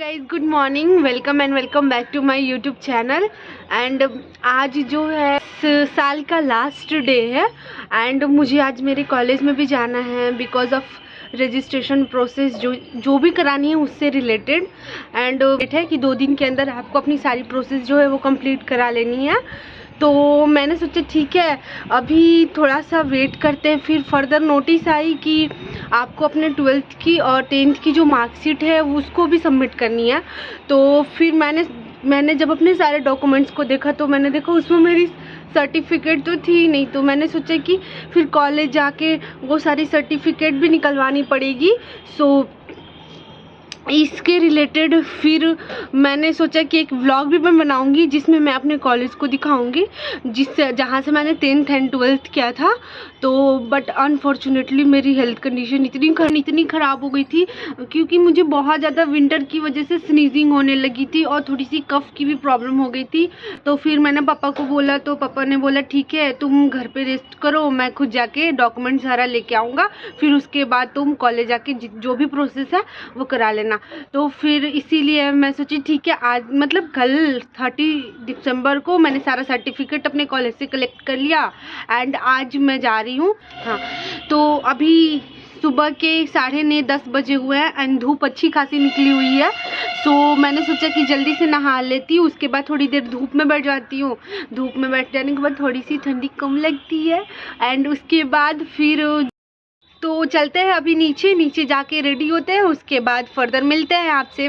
Guys, good morning, welcome back to my YouTube channel. And आज जो है इस साल का लास्ट डे है एंड मुझे आज मेरे कॉलेज में भी जाना है बिकॉज ऑफ रजिस्ट्रेशन प्रोसेस जो भी करानी है उससे रिलेटेड। एंड डेट है कि 2 दिन के अंदर आपको अपनी सारी प्रोसेस जो है वो कंप्लीट करा लेनी है। तो मैंने सोचा ठीक है अभी थोड़ा सा वेट करते हैं। फिर फर्दर नोटिस आई कि आपको अपने 12th की और 10th की जो मार्कशीट है उसको भी सबमिट करनी है। तो फिर मैंने जब अपने सारे डॉक्यूमेंट्स को देखा तो मैंने देखा उसमें मेरी सर्टिफिकेट तो थी नहीं। तो मैंने सोचा कि फिर कॉलेज जाके वो सारी सर्टिफिकेट भी निकलवानी पड़ेगी। सो इसके रिलेटेड फिर मैंने सोचा कि एक व्लॉग भी मैं बनाऊंगी जिसमें मैं अपने कॉलेज को दिखाऊंगी जहाँ से मैंने 10th एंड 12th किया था। तो बट अनफॉर्चुनेटली मेरी हेल्थ कंडीशन इतनी ख़राब हो गई थी क्योंकि मुझे बहुत ज़्यादा विंटर की वजह से स्नीजिंग होने लगी थी और थोड़ी सी कफ़ की भी प्रॉब्लम हो गई थी। तो फिर मैंने पापा को बोला तो पापा ने बोला ठीक है तुम घर पे रेस्ट करो, मैं खुद जाके डॉक्यूमेंट सारा लेके आऊँगा, फिर उसके बाद तुम कॉलेज जाके जो भी प्रोसेस है वो करा लेना। तो फिर इसीलिए मैं सोची ठीक है आज मतलब कल 30 दिसंबर को मैंने सारा सर्टिफिकेट अपने कॉलेज से कलेक्ट कर लिया एंड आज मैं जा रही हूँ। हाँ, तो अभी सुबह के 9:30 बजे हुए हैं एंड धूप अच्छी खासी निकली हुई है। सो मैंने सोचा कि जल्दी से नहा लेती हूँ, उसके बाद थोड़ी देर धूप में बैठ जाती हूँ। धूप में बैठ जाने के बाद थोड़ी सी ठंडी कम लगती है एंड उसके बाद फिर तो चलते हैं अभी नीचे जाके रेडी होते हैं, उसके बाद फर्दर मिलते हैं आपसे।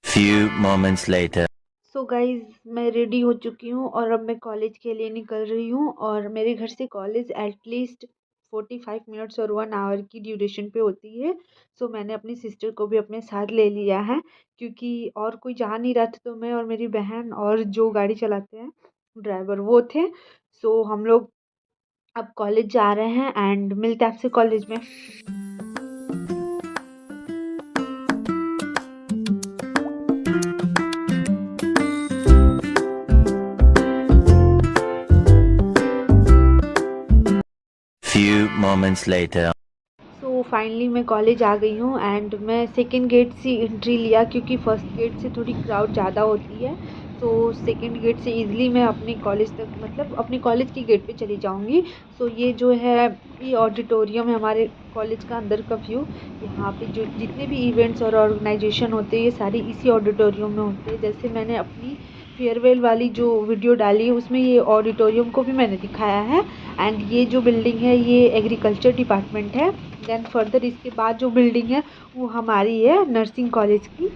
Few moments later. So guys मैं रेडी हो चुकी हूँ और अब मैं कॉलेज के लिए निकल रही हूँ और मेरे घर से कॉलेज एटलीस्ट 45 मिनट्स और 1 आवर की ड्यूरेशन पे होती है। सो मैंने अपनी सिस्टर को भी अपने साथ ले लिया है क्योंकि और कोई जा नहीं रहा था। तो मैं और मेरी बहन और जो गाड़ी चलाते हैं ड्राइवर वो थे। सो हम लोग अब कॉलेज जा रहे हैं एंड मिलते हैं आपसे कॉलेज में। Few moments later. So finally मैं कॉलेज आ गई हूँ एंड मैं सेकेंड गेट से एंट्री लिया क्योंकि फर्स्ट गेट से थोड़ी क्राउड ज़्यादा होती है। तो सेकेंड गेट से इजीली मैं अपने कॉलेज तक मतलब अपने कॉलेज की गेट पे चली जाऊँगी। सो ये जो है ये ऑडिटोरियम है हमारे कॉलेज का अंदर का व्यू। यहाँ पे जो जितने भी इवेंट्स और ऑर्गेनाइजेशन होते हैं ये सारे इसी ऑडिटोरियम में होते हैं। जैसे मैंने अपनी फेयरवेल वाली जो वीडियो डाली है उसमें ये ऑडिटोरियम को भी मैंने दिखाया है। एंड ये जो बिल्डिंग है ये एग्रीकल्चर डिपार्टमेंट है। देन फर्दर इसके बाद जो बिल्डिंग है वो हमारी है नर्सिंग कॉलेज की।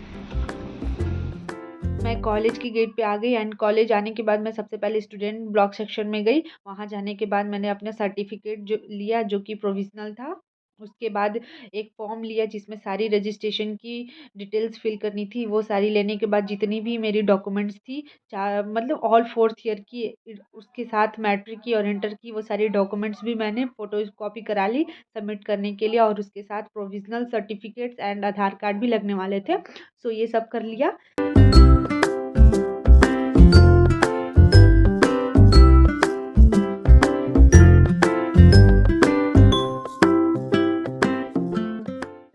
मैं कॉलेज की गेट पे आ गई एंड कॉलेज आने के बाद मैं सबसे पहले स्टूडेंट ब्लॉक सेक्शन में गई। वहाँ जाने के बाद मैंने अपना सर्टिफिकेट जो लिया जो कि प्रोविज़नल था। उसके बाद एक फॉर्म लिया जिसमें सारी रजिस्ट्रेशन की डिटेल्स फिल करनी थी। वो सारी लेने के बाद जितनी भी मेरी डॉक्यूमेंट्स थी मतलब ऑल 4th ईयर की उसके साथ मैट्रिक की और इंटर की वो सारी डॉक्यूमेंट्स भी मैंने फ़ोटो कॉपी करा ली सबमिट करने के लिए। और उसके साथ provisional certificates and Aadhaar card भी लगने वाले थे। सो ये सब कर लिया।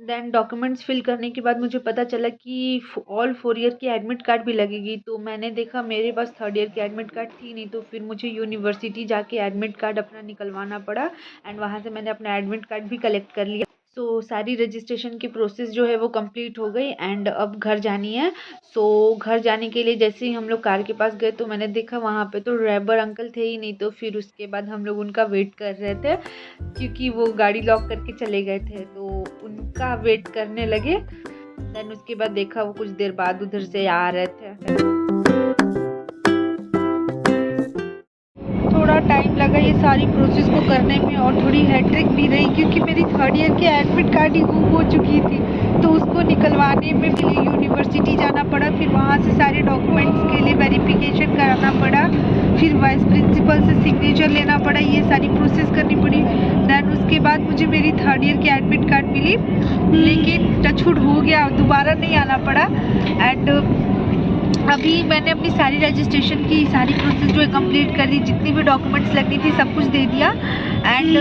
दैन डॉक्यूमेंट्स फिल करने के बाद मुझे पता चला कि ऑल 4 ईयर की एडमिट कार्ड भी लगेगी। तो मैंने देखा मेरे पास 3rd ईयर की एडमिट कार्ड थी नहीं। तो फिर मुझे यूनिवर्सिटी जाके एडमिट कार्ड अपना निकलवाना पड़ा एंड वहाँ से मैंने अपना एडमिट कार्ड भी कलेक्ट कर लिया। सो सारी रजिस्ट्रेशन की प्रोसेस जो है वो कंप्लीट हो गई एंड अब घर जानी है। सो घर जाने के लिए जैसे ही हम लोग कार के पास गए तो मैंने देखा वहाँ पे तो ड्राइवर अंकल थे ही नहीं। तो फिर उसके बाद हम लोग उनका वेट कर रहे थे क्योंकि वो गाड़ी लॉक करके चले गए थे। तो उनका वेट करने लगे। देन उसके बाद देखा वो कुछ देर बाद उधर से आ रहे थे। थोड़ा टाइम लगा ये सारी प्रोसेस को करने में और थोड़ी हेक्टिक भी रही क्योंकि मेरी 3rd ईयर की एडमिट कार्ड ही गुम हो चुकी थी। तो उसको निकलवाने में के लिए यूनिवर्सिटी जाना पड़ा, फिर वहाँ से सारे डॉक्यूमेंट्स के लिए वेरिफिकेशन कराना पड़ा, फिर वाइस प्रिंसिपल से सिग्नेचर लेना पड़ा, ये सारी प्रोसेस करनी पड़ी। दैन उसके बाद मुझे मेरी 3rd ईयर की एडमिट कार्ड मिली लेकिन टचवुड हो गया, दोबारा नहीं आना पड़ा। एंड अभी मैंने अपनी सारी रजिस्ट्रेशन की सारी प्रोसेस जो है कंप्लीट कर दी, जितनी भी डॉक्यूमेंट्स लगनी थी सब कुछ दे दिया। एंड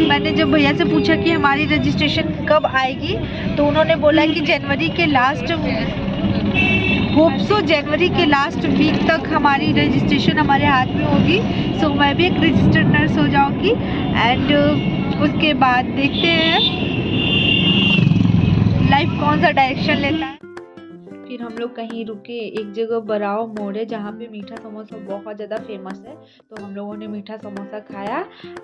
मैंने जब भैया से पूछा कि हमारी रजिस्ट्रेशन कब आएगी तो उन्होंने बोला कि जनवरी के लास्ट होप सो जनवरी के लास्ट वीक तक हमारी रजिस्ट्रेशन हमारे हाथ में होगी। सो मैं भी एक रजिस्टर्ड नर्स हो जाऊंगी एंड उसके बाद देखते हैं लाइफ कौन सा डायरेक्शन लेता है। फिर हम लोग कहीं रुके, एक जगह बराव मोड़ है जहाँ पे मीठा समोसा बहुत ज़्यादा फेमस है, तो हम लोगों ने मीठा समोसा खाया।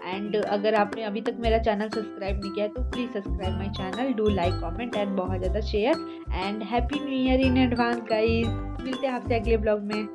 एंड अगर आपने अभी तक मेरा चैनल सब्सक्राइब नहीं किया है तो please subscribe my channel, do like comment and बहुत ज़्यादा share and happy new year in advance guys. मिलते हैं आपसे अगले ब्लॉग में।